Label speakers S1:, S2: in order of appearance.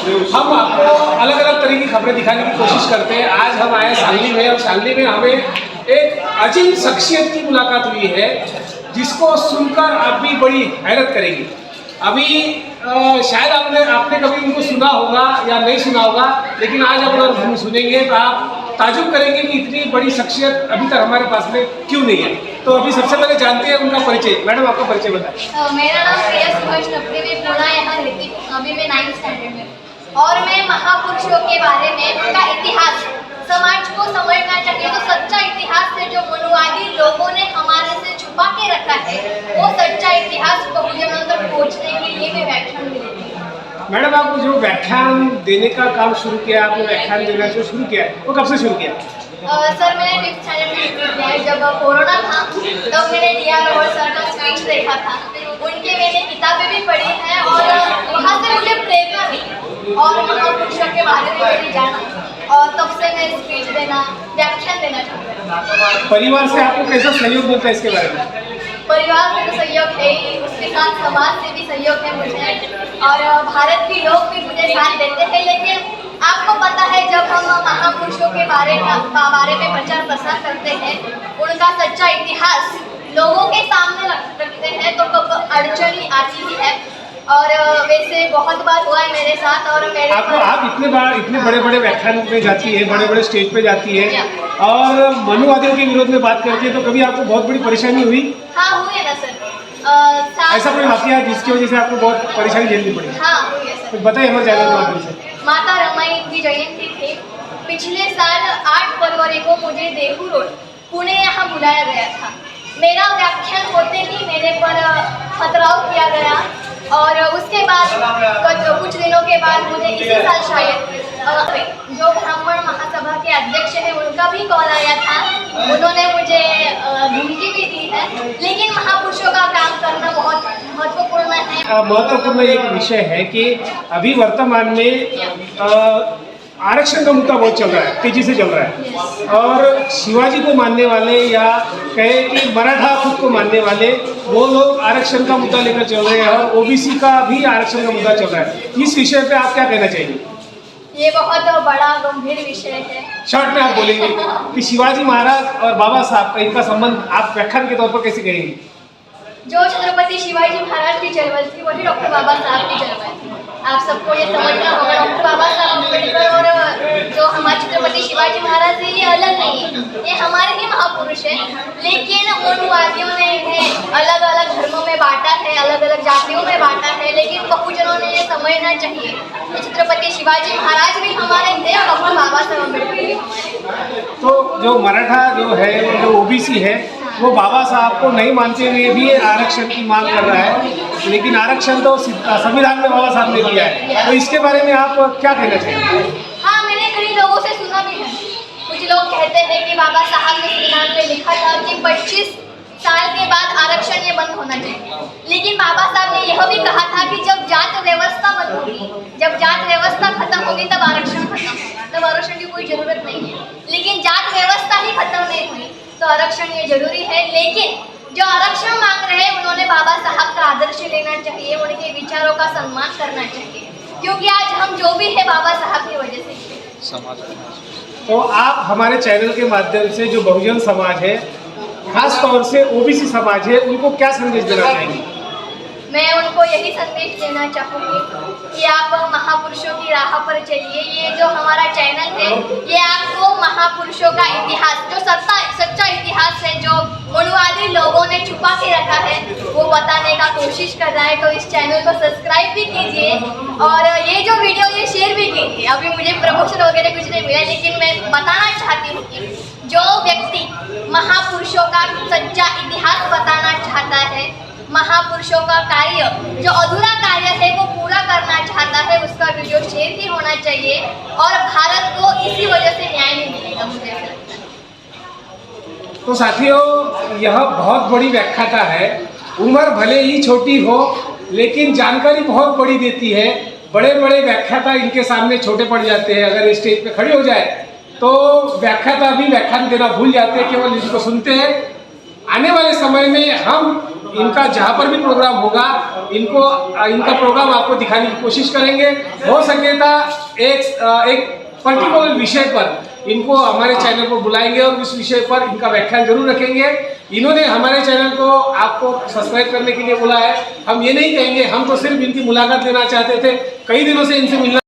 S1: हम आपको अलग अलग तरह की खबरें दिखाने की कोशिश करते हैं। आज हम आए सांगली में, और सांगली में हमें एक अजीब शख्सियत की मुलाकात हुई है जिसको सुनकर आप भी बड़ी हैरत करेंगी। अभी शायद आपने कभी उनको सुना होगा या नहीं सुना होगा, लेकिन आज आप अगर सुनेंगे तो आप ताजुब करेंगे कि इतनी बड़ी शख्सियत अभी तक हमारे पास में क्यों नहीं है। तो अभी सबसे पहले जानते हैं उनका परिचय। मैडम, आपका परिचय बताएं।
S2: मेरा नाम प्रिया सुभाष नपरे, मैं पुणे यहाँ रहती हूँ। अभी मैं 9th स्टैंडर्ड में, और मैं महापुरुषों के बारे में, उनका इतिहास समाज को समझना चाहिए। तो सच्चा इतिहास से जो मनुवादी लोगों ने हमारे से छुपा के रखा है, वो सच्चा इतिहास बहुजनों तक पहुँचने के लिए मैं व्याख्यान भी देती हूँ।
S1: मैडम, आप जो व्याख्यान देने का काम शुरू किया, आपने व्याख्यान देना जो शुरू किया, वो कब से शुरू किया?
S2: सर, मैंने 5th स्टैंडर्ड में शुरू किया है। जब कोरोना था तब मैंने डी.आर. रॉबर्ट सर का स्पीच देखा था, उनके मैंने किताबें भी पढ़ी हैं, और वहाँ से मुझे प्रेरणा मिली और महापुरुषों के बारे में मैंने जाना, और तब से मैं स्पीच देना, व्याख्यान देना चाहती हूँ।
S1: परिवार से आपको कैसा सहयोग मिलता है इसके बारे में?
S2: परिवार से तो सहयोग है ही, उसके साथ समाज से भी सहयोग है मुझे, और भारत के लोग भी मुझे साथ देते हैं। लेकिन आपको पता है, जब हम महापुरुषों के बारे में प्रचार प्रसार करते हैं, उनका सच्चा इतिहास लोगों के सामने रखते हैं, तो कब अड़चनी आती ही है। और वैसे बहुत बार हुआ है मेरे साथ, और मेरे
S1: आप इतने बड़े बड़े व्याख्यान में जाती है, बड़े बड़े स्टेज पे जाती है और मनुवादियों के विरोध में बात करती है, तो कभी आपको बहुत बड़ी परेशानी हुई?
S2: हाँ, हुई है ना सर।
S1: ऐसा कोई वाकया जिसकी वजह से आपको बहुत परेशानी झेलनी पड़ी?
S2: हाँ, हुई है सर।
S1: तो बताइए हमारे चैनल के माध्यम से।
S2: माता रमाई की जयंती थी पिछले साल 8 फरवरी को। मुझे देहू रोड पुणे यहाँ बुलाया गया था। मेरा व्याख्यान होते ही मेरे पर पथराव किया गया, और उसके बाद कुछ दिनों के बाद मुझे इसी साल शायद जो ब्राह्मण महासभा के अध्यक्ष हैं, उनका भी कॉल आया था। उन्होंने मुझे धमकी भी दी है। लेकिन महापुरुषों का काम करना बहुत महत्वपूर्ण है।
S1: महत्वपूर्ण एक विषय है कि अभी वर्तमान में आरक्षण का मुद्दा बहुत चल रहा है, तेजी से चल रहा है, और शिवाजी को मानने वाले या कहे कि मराठा खुद को मानने वाले वो लोग आरक्षण का मुद्दा लेकर चल रहे हैं, और ओबीसी का भी आरक्षण का मुद्दा चल रहा है। इस विषय पे आप क्या कहना चाहेंगे?
S2: ये बहुत बड़ा गंभीर विषय है।
S1: शॉर्ट में आप बोलेंगे कि शिवाजी महाराज और बाबा साहब का इनका संबंध आप व्याख्यान के तौर पर कैसे कहेंगे?
S2: जो छत्रपति शिवाजी महाराज की चळवळ थी, वही डॉक्टर बाबा साहब की चळवळ थी। आप सबको ये समझना होगा, डॉक्टर बाबा साहब अम्बेडकर और जो हमारे छत्रपति शिवाजी महाराज है, ये अलग नहीं है, ये हमारे ही महापुरुष हैं। लेकिन मनुवादियों ने इन्हें अलग अलग धर्मों में बांटा है, अलग अलग जातियों में बांटा है। लेकिन बहुजनों ने ये समझना चाहिए कि छत्रपति शिवाजी महाराज भी हमारे थे, और डॉक्टर बाबा साहब अम्बेडकर भी हमारे।
S1: तो जो मराठा जो है, जो ओबीसी है, वो बाबा साहब को नहीं मानते हुए भी आरक्षण की मांग कर रहा है, लेकिन आरक्षण तो संविधान में बाबा साहब ने दिया है। तो इसके बारे में आप क्या कहना चाहेंगे?
S2: हाँ, मैंने कई लोगों से सुना भी है। कुछ लोग कहते हैं कि बाबा साहब ने संविधान में लिखा था कि 25 साल के बाद आरक्षण ये बंद होना चाहिए। लेकिन बाबा साहब ने यह भी कहा था कि जब जात व्यवस्था बंद होगी, जब जात व्यवस्था खत्म होगी, तब आरक्षण खत्म होगा, तब आरक्षण की कोई जरूरत नहीं है। लेकिन जात व्यवस्था ही खत्म नहीं हुई, तो आरक्षण ये जरूरी है। लेकिन जो आरक्षण मांग रहे हैं, उन्होंने बाबा साहब का आदर्श लेना चाहिए, उनके विचारों का सम्मान करना चाहिए, क्योंकि आज हम जो भी है बाबा साहब की वजह से।
S1: तो आप हमारे चैनल के माध्यम से जो बहुजन समाज है, खास तौर से ओबीसी समाज है, उनको क्या संदेश देना चाहेंगे?
S2: मैं उनको यही संदेश देना चाहूँगी कि आप महापुरुषों की राह पर चलिए। ये जो हमारा चैनल है, ये आपको महापुरुषों का इतिहास, जो सच्चा इतिहास है, जो मनुवादी लोगों ने छुपा के रखा है, वो बताने का कोशिश कर रहा है। तो इस चैनल को सब्सक्राइब भी कीजिए, और ये जो वीडियो ये शेयर भी कीजिए। अभी मुझे प्रमोशन वगैरह कुछ नहीं मिला, लेकिन मैं बताना चाहती हूँ कि जो व्यक्ति महापुरुषों का सच्चा इतिहास बताना चाहता है, महापुरुषों का कार्य जो अधूरा कार्य है वो पूरा करना चाहता है, उसका वीडियो शेयर ही होना चाहिए, और भारत को इसी वजह से न्याय नहीं मिलेगा, मुझे ऐसा लगता है।
S1: तो साथियों, यह बहुत बड़ी व्याख्याता है। उम्र भले ही छोटी हो, लेकिन जानकारी बहुत बड़ी देती है। बड़े बड़े व्याख्याता इनके सामने छोटे पड़ जाते हैं। अगर स्टेज पे खड़ी हो जाए तो व्याख्याता भी व्याख्यान देना भूल जाते हैं, केवल इनको सुनते हैं। आने वाले समय में हम इनका जहाँ पर भी प्रोग्राम होगा इनका प्रोग्राम आपको दिखाने की कोशिश करेंगे। हो सके तो एक पर्टिकुलर विषय पर इनको हमारे चैनल पर बुलाएंगे और उस विषय पर इनका व्याख्यान जरूर रखेंगे। इन्होंने हमारे चैनल को आपको सब्सक्राइब करने के लिए बोला है। हम ये नहीं कहेंगे, हम तो सिर्फ इनकी मुलाकात लेना चाहते थे, कई दिनों से इनसे मिलना